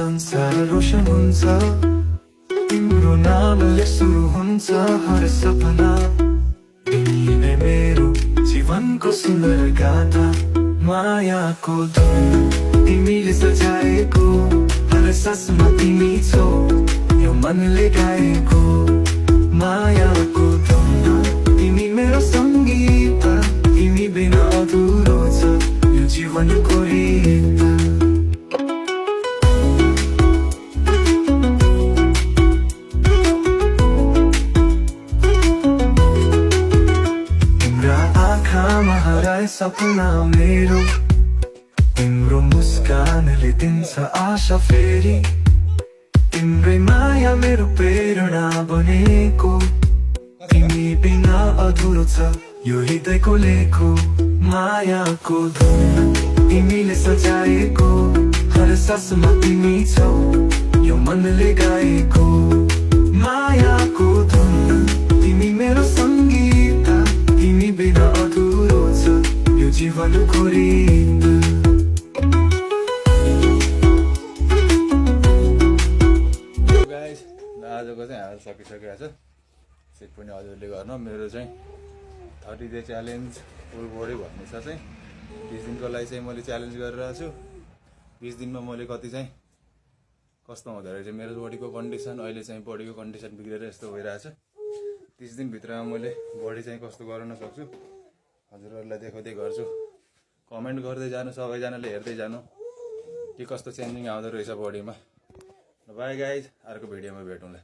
संसार रोशन हुन्छ तिम्रो नामले सुरु हुन्छ हर सपना तिमी नै मेरो जीवनको सुन्दर गाथा मायाको धुन तिमीले सजाएको हर सासमा तिमी छौ यो मनले गाएको मायाको धुन तिमी मेरो सङ्गीत तिमी बिना अधुरो छ यो जीवनको रीत हराए सपना मेरो तिम्रो मुस्कानले दिन्छ आशा फेरि तिम्रै माया मेरो प्रेरणा बनेको तिमी बिना अधुरो छ यो हृदयको लेखो मायाको धुन तिमीले सजाएको हर सासमा तिमी छौ यो मनले गाएको मायाको धुन तिमी मेरो सङ्गीत तिमी बिना अधुरो छ यो जीवनको रीत गाइस आजको चाहिँ हाल सकिसकेको छ सेट पनि हजुरले गर्नु मेरो चाहिँ 30 डे च्यालेन्ज फुल बडी भन्ने छ चाहिँ 20 दिनको लागि चाहिँ मैले च्यालेन्ज गरिरहेको छु 20 दिनमा मैले कति चाहिँ कस्तो हुँदो रहेछ मेरो बडीको कन्डिसन अहिले चाहिँ बडीको कन्डिसन बिग्रेर यस्तो भइरहेछ 30 दिनभित्रमा मैले बडी चाहिँ कस्तो गराउन सक्छु हजुरहरूलाई देखाउँदै गर्छु कमेन्ट गर्दै जानु सबैजनाले हेर्दै जानु के कस्तो चेन्जिङ आउँदो रहेछ बडीमा बाई गाइज अर्को भिडियोमा भेटौँला।